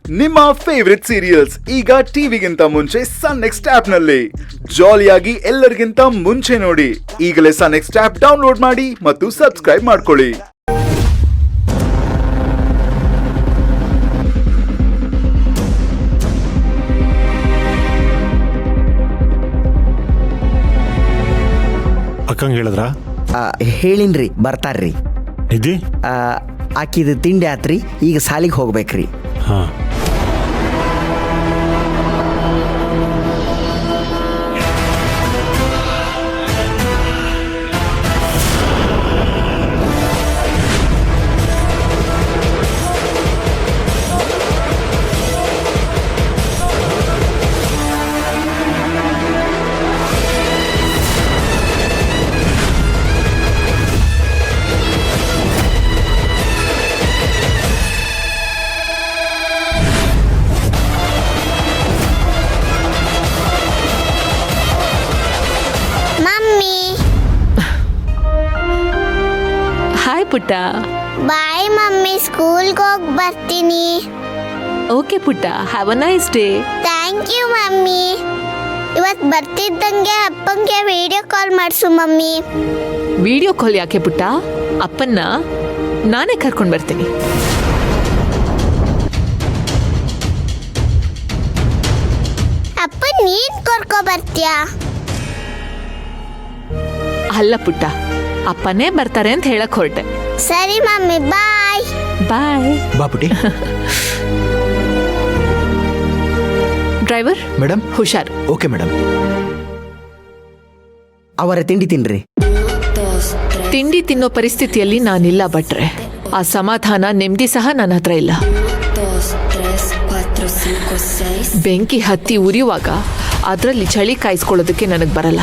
ನಿಮ್ಮ favourite serials ಈಗ ಟಿವಿಗಿಂತ ಮುಂಚೆ ಸನ್ ನೆಕ್ಸ್ಟ್ ಆಪ್ ನಲ್ಲಿ ಜಾಲಿಯಾಗಿ ಎಲ್ಲರಿಗಿಂತ ಮುಂಚೆ ನೋಡಿ. ಈಗಲೇ ಸನ್ ನೆಕ್ಸ್ಟ್ ಆಪ್ ಡೌನ್ಲೋಡ್ ಮಾಡಿ ಮತ್ತು ಸಬ್ಸ್ಕ್ರೈಬ್ ಮಾಡ್ಕೊಳ್ಳಿ. ಅಕ್ಕಂಗೆ ಹೇಳಿದ್ರ? ಹೇಳಿನ್ರಿ, ಬರ್ತಾರ್ರಿ. ನಿಧಿ ಆಕಿದು ತಿಂಡಿ ಆತ್ರಿ, ಈಗ ಸಾಲಿಗೆ ಹೋಗ್ಬೇಕ್ರಿ. ಹಾ. ಹಾಯ್ ಪುಟ್ಟ. ಬಾಯ್ ಮಮ್ಮಿ, ಸ್ಕೂಲ್ಗೆ ಹೋಗಿ ಬರ್ತೀನಿ. ಓಕೆ ಪುಟ್ಟ, have a nice day. Thank you mummy. ಇವತ್ತು ಬರ್ತಿದ್ದಂಗೆ ಅಪ್ಪಂಗೆ ವಿಡಿಯೋ ಕಾಲ್ ಮಾಡಿಸು ಮಮ್ಮಿ. ವಿಡಿಯೋ ಕಾಲ್ ಯಾಕೆ ಪುಟ್ಟ? ಅಪ್ಪನ್ನ ನಾನೇ ಕರ್ಕೊಂಡು ಬರ್ತೀನಿ. ಅಪ್ಪ ನೀನ್ ಕರ್ಕೊ ಬರ್ತೀಯಾ? ಅಲ್ಲ ಪುಟ್ಟ, ಅಪ್ಪನೇ ಬರ್ತಾರೆ ಅಂತ ಹೇಳಕ್ ಹೊರಟೆ. ಸರಿ ಮಮ್ಮಿ, ಬಾಯ್ ಬಾಯ್. ಬಾಪುಟಿ. ಡ್ರೈವರ್ ಮೇಡಮ್, ಹುಷಾರ್. Okay madam. ಅವರ ತಿಂಡಿ ತಿನ್ರಿ. ತಿಂಡಿ ತಿನ್ನೋ ಪರಿಸ್ಥಿತಿಯಲ್ಲಿ ನಾನಿಲ್ಲ ಭಟ್ರೆ. ಆ ಸಮಾಧಾನ ನೆಮ್ಮದಿ ಸಹ ನನ್ನ ಹತ್ರ ಇಲ್ಲ. ಬೆಂಕಿ ಹತ್ತಿ ಉರಿಯುವಾಗ ಅದರಲ್ಲಿ ಚಳಿ ಕಾಯಿಸ್ಕೊಳ್ಳೋದಕ್ಕೆ ನನಗೆ ಬರಲ್ಲ.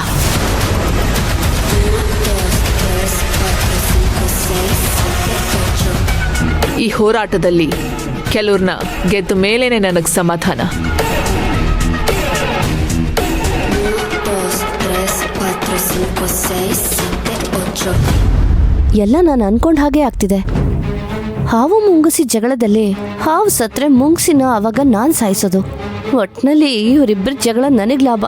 ಈ ಹೋರಾಟದಲ್ಲಿ ಕೆಲವ್ರನ್ನ ಗೆದ್ದ ಮೇಲೇನೆ ನನಗೆ ಸಮಾಧಾನ. ಎಲ್ಲ ನಾನು ಅನ್ಕೊಂಡ ಹಾಗೆ ಆಗ್ತಿದೆ. ಹಾವು ಮುಂಗುಸಿ ಜಗಳದಲ್ಲಿ ಹಾವು ಸತ್ರೆ ಮುಂಗುಸಿನ ಅವಾಗ ನಾನು ಸಾಯಿಸೋದು. ಒಟ್ನಲ್ಲಿ ಇವರಿಬ್ಬರ ಜಗಳ ನನಗೆ ಲಾಭ.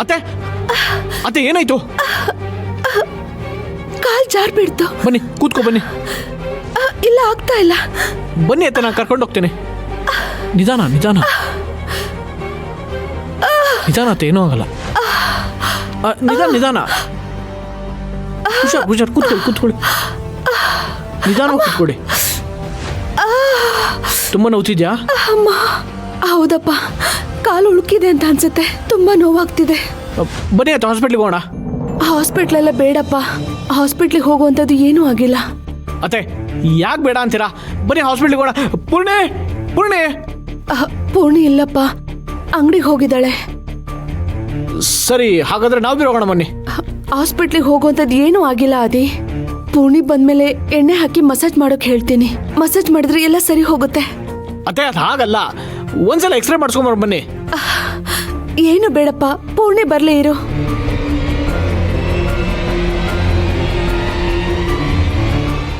ಅತ್ತೆ, ಅತ್ತೆ ಏನಾಯ್ತು? ಕಾಲ್ ಜಾರ್ ಬಿಡ್ತು. ಬನ್ನಿ ಕೂತ್ಕೊ ಬನ್ನಿ. ಇಲ್ಲ, ಆಗ್ತಾ ಇಲ್ಲ. ಬನ್ನಿ ಅತ್ತೆ, ನಾನು ಕರ್ಕೊಂಡು ಹೋಗ್ತೇನೆ. ನಿಧಾನ ನಿಧಾನ ನಿಧಾನ ಅತ್ತೆ, ಏನೂ ಆಗಲ್ಲ. ನಿಧಾನ ನಿಧಾನ. ಹುಷಾರ್ ಹುಷಾರ್, ಕೂತ್ಕೊಳ್ಳಿ ಕೂತ್ಕೊಳ್ಳಿ. ನಿಧಾನ ಕೂತ್ಕೊಳ್ಳಿ. ತುಂಬಾ ನೋವ್ತಿದ್ಯಾ? ಅಮ್ಮ, ಹೌದಪ್ಪ, ಕಾಲು ಉಳುಕಿದೆ ಅಂತ ಅನ್ಸುತ್ತೆ. ತುಂಬಾ ನೋವಾಗ್ತಿದೆ. ಬನ್ನಿ ಅತ್ತೆ, ಹಾಸ್ಪಿಟ್ಲಿಗೆ ಹೋಗೋಣ. ಹಾಸ್ಪಿಟ್ಲೆಲ್ಲ ಬೇಡಪ್ಪ. ಹಾಸ್ಪಿಟ್ಲಿಗೆ ಹೋಗುವಂಥದ್ದು ಏನೂ ಆಗಿಲ್ಲ. ಅತ್ತೆ, ಯಾಕೆ ಬೇಡ ಅಂತೀರಾ? ಬನ್ನಿ ಹಾಸ್ಪಿಟ್ಲಿಗೆ ಹೋಗೋಣ. ಪೂರ್ಣಿ ಪೂರ್ಣಿ. ಪೂರ್ಣಿ ಇಲ್ಲಪ್ಪ, ಅಂಗಡಿಗೆ ಹೋಗಿದ್ದಾಳೆ. ಸರಿ, ಹಾಗಾದ್ರೆ ನಾವು ಬಿ ಹೋಗೋಣ. ಬನ್ನಿ. ಹಾಸ್ಪಿಟ್ಲಿಗೆ ಹೋಗುವಂಥದ್ದು ಏನೂ ಆಗಿಲ್ಲ ಆದಿ. ಪೂರ್ಣಿ ಬಂದ್ಮೇಲೆ ಎಣ್ಣೆ ಹಾಕಿ ಮಸಾಜ್ ಮಾಡೋಕೆ ಹೇಳ್ತೀನಿ. ಮಸಾಜ್ ಮಾಡಿದ್ರೆ ಎಲ್ಲ ಸರಿ ಹೋಗುತ್ತೆ. ಅತ್ತೆ, ಅದು ಹಾಗಲ್ಲ. ಒಂದ್ಸಲ ಎಕ್ಸ್ರೇ ಮಾಡಿಸ್ಕೊಂಬರ್ ಬನ್ನಿ. ಏನು ಬೇಡಪ್ಪ, ಪೂರ್ಣಿ ಬರ್ಲೇ ಇರು.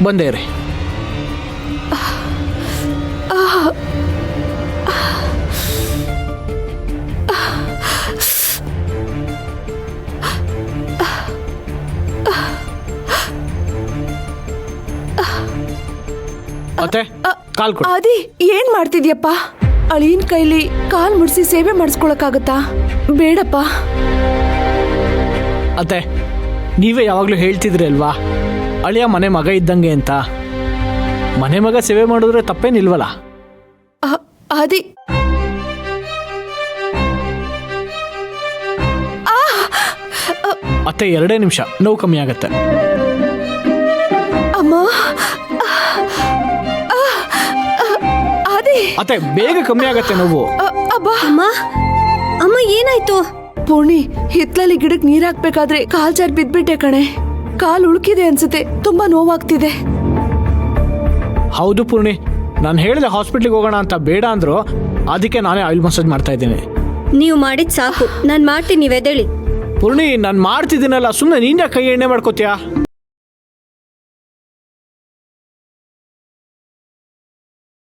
ಬಂದೇ ರೀ. ಅತ್ತೆ, ಕಾಲ್ ಕೊಡಿ. ಆದಿ, ಏನ್ ಮಾಡ್ತಿದ್ಯಪ್ಪ? ಅಳಿಯನ್ ಕೈಲಿ ಕಾಲ್ ಮುಡ್ಸಿ ಸೇವೆ ಮಾಡಿಸ್ಕೊಳಕ್ಕಾಗತ್ತಾ? ಬೇಡಪ್ಪ. ಅತ್ತೆ, ನೀವೇ ಯಾವಾಗಲೂ ಹೇಳ್ತಿದ್ರಿ ಅಲ್ವಾ, ಅಳಿಯ ಮನೆ ಮಗ ಇದ್ದಂಗೆ ಅಂತ. ಮನೆ ಮಗ ಸೇವೆ ಮಾಡಿದ್ರೆ ತಪ್ಪೇನಿಲ್ವಲ್ಲ? ಆದಿ, ಅತ್ತೆ, 2 ನಿಮಿಷ, ನೋವು ಕಮ್ಮಿ ಆಗತ್ತೆ. ಅಮ್ಮ, ಆದಿ. ಅತ್ತೆ, ಬೇಗ ಕಮ್ಮಿ ಆಗತ್ತೆ ನೋವು. ಅಬ್ಬಾ, ಅಮ್ಮ ಏನಾಯ್ತು? ಪೂರ್ಣಿ, ಹಿತ್ಲಲ್ಲಿ ಗಿಡಕ್ಕೆ ನೀರ್ ಹಾಕ್ಬೇಕಾದ್ರೆ ಕಾಲ್ ಜಾರ್ ಬಿದ್ಬಿಟ್ಟೆ ಕಣೆ. ಕಾಲ್ ಉಳುಕಿದೆ ಅನ್ಸುತ್ತೆ. ತುಂಬಾ ನೋವಾಗ್ತಿದೆ. ಹೌದು ಪೂರ್ಣಿ, ನಾನು ಹೇಳಿದೆ ಹಾಸ್ಪಿಟ್ಲಿಗೆ ಹೋಗೋಣ ಅಂತ, ಬೇಡ ಅಂದ್ರು. ಅದಕ್ಕೆ ನಾನೇ ಆಯಿಲ್ ಮಸಾಜ್ ಮಾಡ್ತಾ ಇದ್ದೀನಿ. ನೀವು ಮಾಡಿದ್ ಸಾಕು. ನಾನು ಮಾಡ್ತೀನಿ, ನೀವ್ ಎದ್ದೇಳಿ. ಪೂರ್ಣಿ ನಾನು ಮಾಡ್ತಿದ್ದೀನಲ್ಲ, ಸುಮ್ಮನೆ ನೀನೇ ಕೈ ಎಣ್ಣೆ ಮಾಡ್ಕೋತೀಯಾ?